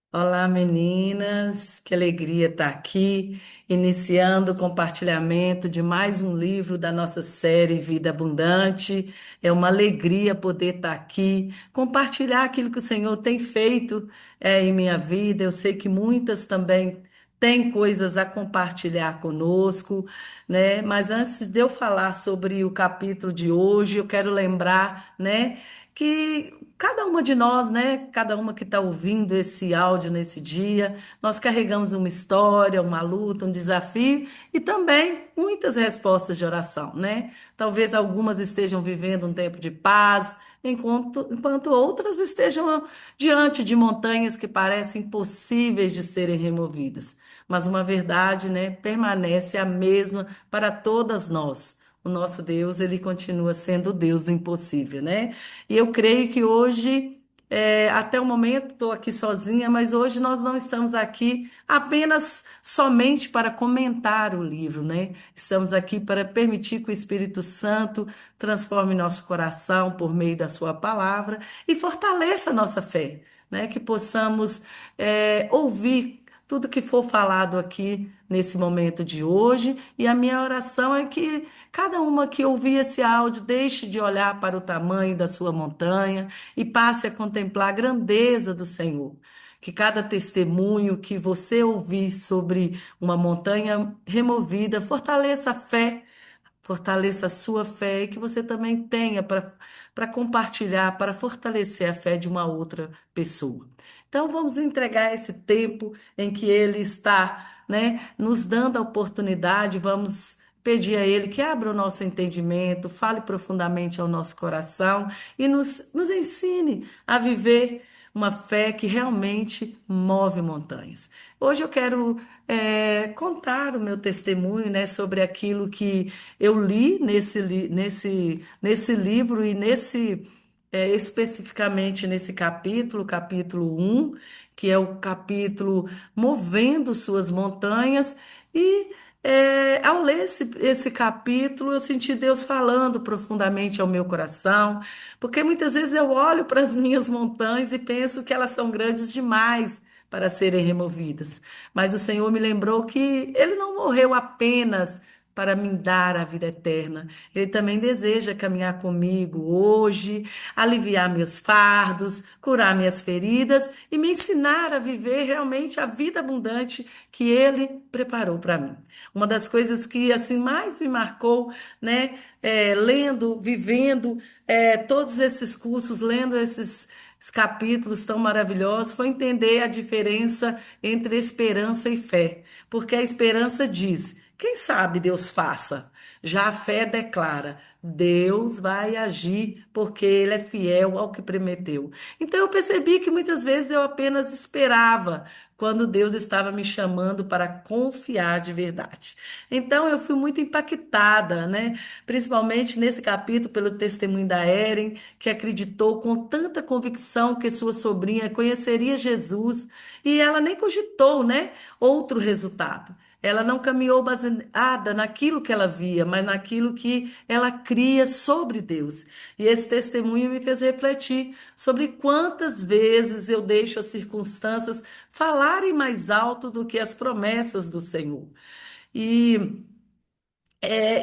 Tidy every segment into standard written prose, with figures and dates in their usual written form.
Olá, meninas, que alegria estar aqui, iniciando o compartilhamento de mais um livro da nossa série Vida Abundante. É uma alegria poder estar aqui, compartilhar aquilo que o Senhor tem feito em minha vida. Eu sei que muitas também têm coisas a compartilhar conosco, né? Mas antes de eu falar sobre o capítulo de hoje, eu quero lembrar, né, que cada uma de nós, né, cada uma que está ouvindo esse áudio nesse dia, nós carregamos uma história, uma luta, um desafio e também muitas respostas de oração, né? Talvez algumas estejam vivendo um tempo de paz, enquanto outras estejam diante de montanhas que parecem impossíveis de serem removidas. Mas uma verdade, né, permanece a mesma para todas nós. O nosso Deus, ele continua sendo o Deus do impossível, né? E eu creio que hoje, até o momento, estou aqui sozinha, mas hoje nós não estamos aqui apenas somente para comentar o livro, né? Estamos aqui para permitir que o Espírito Santo transforme nosso coração por meio da Sua palavra e fortaleça a nossa fé, né? Que possamos, ouvir tudo que for falado aqui nesse momento de hoje, e a minha oração é que cada uma que ouvir esse áudio deixe de olhar para o tamanho da sua montanha e passe a contemplar a grandeza do Senhor. Que cada testemunho que você ouvir sobre uma montanha removida fortaleça a fé, fortaleça a sua fé e que você também tenha para compartilhar, para fortalecer a fé de uma outra pessoa. Então, vamos entregar esse tempo em que Ele está, né, nos dando a oportunidade, vamos pedir a Ele que abra o nosso entendimento, fale profundamente ao nosso coração e nos ensine a viver uma fé que realmente move montanhas. Hoje eu quero contar o meu testemunho, né, sobre aquilo que eu li nesse livro e especificamente nesse capítulo, capítulo um, que é o capítulo Movendo Suas Montanhas, e ao ler esse capítulo, eu senti Deus falando profundamente ao meu coração, porque muitas vezes eu olho para as minhas montanhas e penso que elas são grandes demais para serem removidas. Mas o Senhor me lembrou que Ele não morreu apenas para me dar a vida eterna. Ele também deseja caminhar comigo hoje, aliviar meus fardos, curar minhas feridas e me ensinar a viver realmente a vida abundante que Ele preparou para mim. Uma das coisas que assim mais me marcou, né, lendo, vivendo todos esses cursos, lendo esses capítulos tão maravilhosos, foi entender a diferença entre esperança e fé. Porque a esperança diz: quem sabe Deus faça? Já a fé declara: Deus vai agir porque Ele é fiel ao que prometeu. Então eu percebi que muitas vezes eu apenas esperava quando Deus estava me chamando para confiar de verdade. Então eu fui muito impactada, né? Principalmente nesse capítulo pelo testemunho da Eren, que acreditou com tanta convicção que sua sobrinha conheceria Jesus e ela nem cogitou, né, outro resultado. Ela não caminhou baseada naquilo que ela via, mas naquilo que ela cria sobre Deus. E esse testemunho me fez refletir sobre quantas vezes eu deixo as circunstâncias falarem mais alto do que as promessas do Senhor. E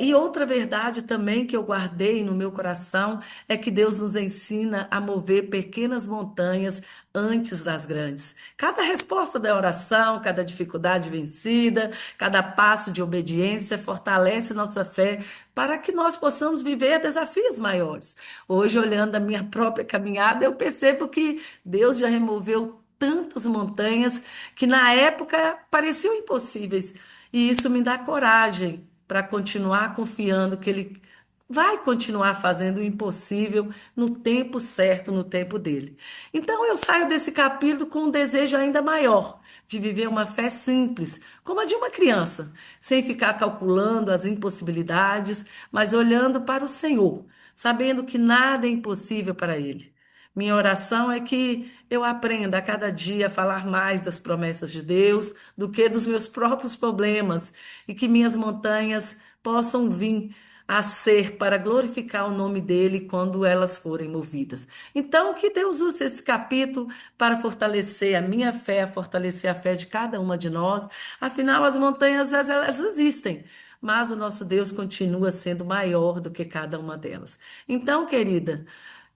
e outra verdade também que eu guardei no meu coração é que Deus nos ensina a mover pequenas montanhas antes das grandes. Cada resposta da oração, cada dificuldade vencida, cada passo de obediência fortalece nossa fé para que nós possamos viver desafios maiores. Hoje, olhando a minha própria caminhada, eu percebo que Deus já removeu tantas montanhas que na época pareciam impossíveis. E isso me dá coragem para continuar confiando que Ele vai continuar fazendo o impossível no tempo certo, no tempo dele. Então eu saio desse capítulo com um desejo ainda maior de viver uma fé simples, como a de uma criança, sem ficar calculando as impossibilidades, mas olhando para o Senhor, sabendo que nada é impossível para Ele. Minha oração é que eu aprenda a cada dia a falar mais das promessas de Deus do que dos meus próprios problemas e que minhas montanhas possam vir, a ser para glorificar o nome dele quando elas forem movidas. Então, que Deus use esse capítulo para fortalecer a minha fé, fortalecer a fé de cada uma de nós. Afinal, as montanhas, elas existem, mas o nosso Deus continua sendo maior do que cada uma delas. Então, querida,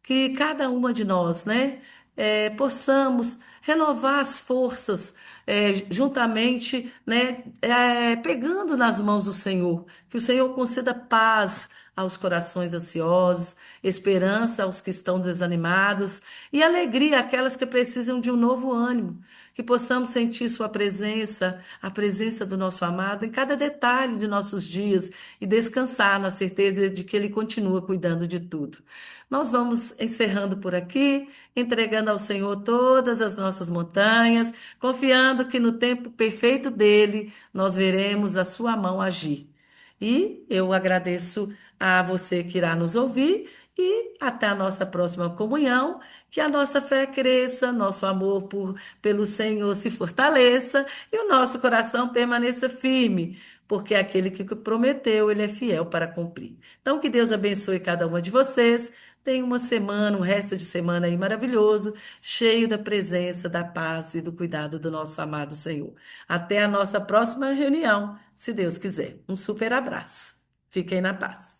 que cada uma de nós, né, possamos renovar as forças, juntamente, né, pegando nas mãos do Senhor, que o Senhor conceda paz aos corações ansiosos, esperança aos que estão desanimados e alegria àquelas que precisam de um novo ânimo, que possamos sentir Sua presença, a presença do nosso amado em cada detalhe de nossos dias e descansar na certeza de que Ele continua cuidando de tudo. Nós vamos encerrando por aqui, entregando ao Senhor todas as nossas montanhas, confiando que no tempo perfeito dele nós veremos a sua mão agir. E eu agradeço a você que irá nos ouvir e até a nossa próxima comunhão, que a nossa fé cresça, nosso amor pelo Senhor se fortaleça e o nosso coração permaneça firme, porque aquele que prometeu, ele é fiel para cumprir. Então, que Deus abençoe cada uma de vocês. Tenha uma semana, um resto de semana aí maravilhoso, cheio da presença, da paz e do cuidado do nosso amado Senhor. Até a nossa próxima reunião, se Deus quiser. Um super abraço. Fiquem na paz.